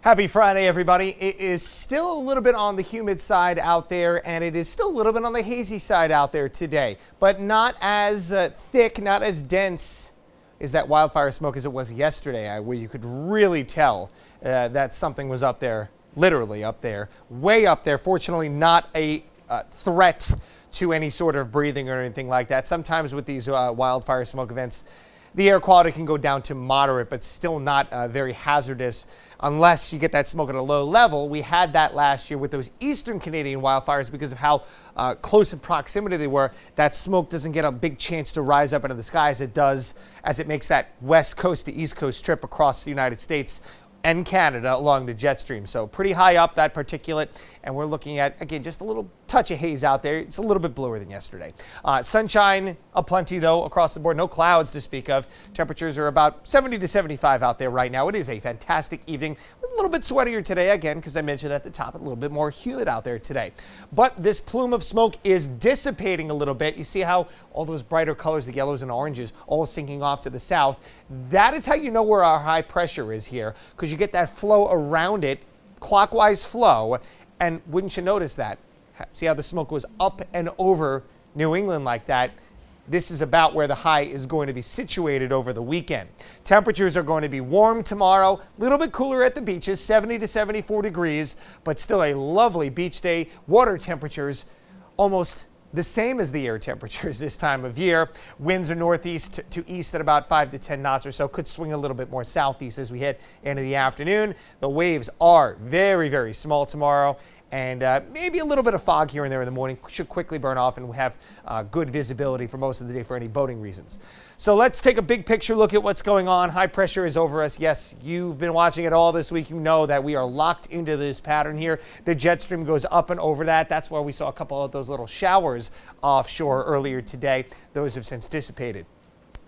Happy Friday, everybody. It is still a little bit on the humid side out there, and it is still a little bit on the hazy side out there today, but not as thick, not as dense as that wildfire smoke as it was yesterday, where you could really tell that something was up there, literally up there, way up there. Fortunately, not a threat to any sort of breathing or anything like that. Sometimes with these wildfire smoke events, the air quality can go down to moderate, but still not very hazardous unless you get that smoke at a low level. We had that last year with those eastern Canadian wildfires because of how close in proximity they were. That smoke doesn't get a big chance to rise up into the sky as it does as it makes that west coast to east coast trip across the United States and Canada along the jet stream. So pretty high up, that particulate, and we're looking at, again, just a little touch of haze out there. It's a little bit bluer than yesterday. Sunshine aplenty, though, across the board. No clouds to speak of. Temperatures are about 70 to 75 out there right now. It is a fantastic evening. A little bit sweatier today, again, because I mentioned at the top, a little bit more humid out there today. But this plume of smoke is dissipating a little bit. You see how all those brighter colors, the yellows and oranges, all sinking off to the south. That is how you know where our high pressure is here, because you get that flow around it, clockwise flow, and wouldn't you notice that? See how the smoke goes up and over New England like that? This is about where the high is going to be situated over the weekend. Temperatures are going to be warm tomorrow, a little bit cooler at the beaches, 70 to 74 degrees, but still a lovely beach day. Water temperatures almost the same as the air temperatures this time of year. Winds are northeast to east at about 5 to 10 knots or so. Could swing a little bit more southeast as we head into the afternoon. The waves are very, very small tomorrow. And maybe a little bit of fog here and there in the morning. Should quickly burn off, and we'll have good visibility for most of the day for any boating reasons. So let's take a big picture look at what's going on. High pressure is over us. Yes, you've been watching it all this week. You know that we are locked into this pattern here. The jet stream goes up and over that. That's why we saw a couple of those little showers offshore earlier today. Those have since dissipated.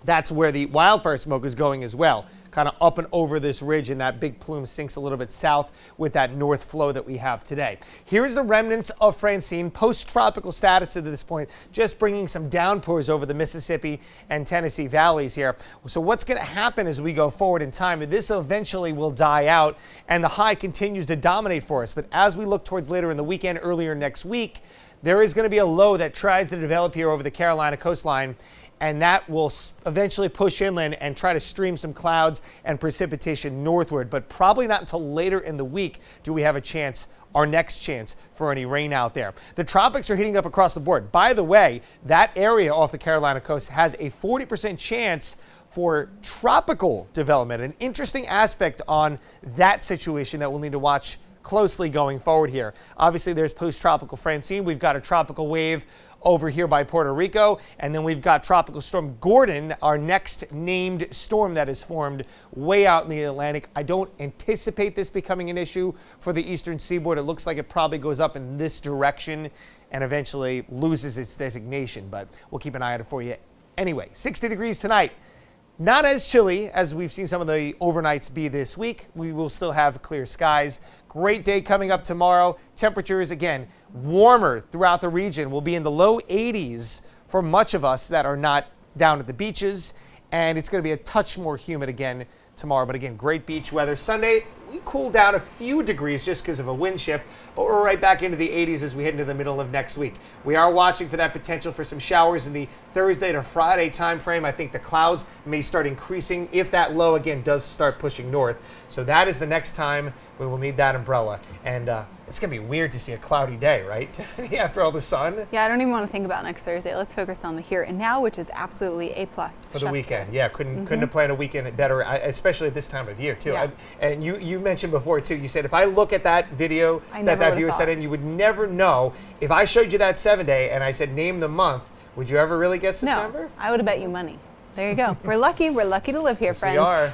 That's where the wildfire smoke is going as well, kind of up and over this ridge, and that big plume sinks a little bit south with that north flow that we have today. Here's the remnants of Francine, post-tropical status at this point, just bringing some downpours over the Mississippi and Tennessee valleys here. So what's going to happen as we go forward in time? This eventually will die out, and the high continues to dominate for us. But as we look towards later in the weekend, earlier next week, there is going to be a low that tries to develop here over the Carolina coastline, and that will eventually push inland and try to stream some clouds and precipitation northward. But probably not until later in the week do we have a chance, our next chance, for any rain out there. The tropics are heating up across the board. By the way, that area off the Carolina coast has a 40% chance for tropical development. An interesting aspect on that situation that we'll need to watch closely going forward here. Obviously, there's post-tropical Francine. We've got a tropical wave over here by Puerto Rico, and then we've got Tropical Storm Gordon, our next named storm that is formed way out in the Atlantic. I don't anticipate this becoming an issue for the eastern seaboard. It looks like it probably goes up in this direction and eventually loses its designation, but we'll keep an eye on it for you anyway. 60 degrees tonight. Not as chilly as we've seen some of the overnights be this week. We will still have clear skies. Great day coming up tomorrow. Temperatures, again, warmer throughout the region. We'll be in the low 80s for much of us that are not down at the beaches. And it's going to be a touch more humid again tomorrow. But again, great beach weather. Sunday, we cool down a few degrees just because of a wind shift, but we're right back into the 80s as we head into the middle of next week. We are watching for that potential for some showers in the Thursday to Friday time frame. I think the clouds may start increasing if that low again does start pushing north. So that is the next time we will need that umbrella. And it's going to be weird to see a cloudy day, right, Tiffany, after all the sun? Yeah, I don't even want to think about next Thursday. Let's focus on the here and now, which is absolutely A+ for the weekend. Yeah, couldn't have planned a weekend better, especially at this time of year, too. Yeah. And you mentioned before, too, you said if I look at that video that viewer sent in, you would never know. If I showed you that 7-day and I said name the month, would you ever really guess September? No, I would have bet you money. There you go. We're lucky. We're lucky to live here, Yes, friends. We are.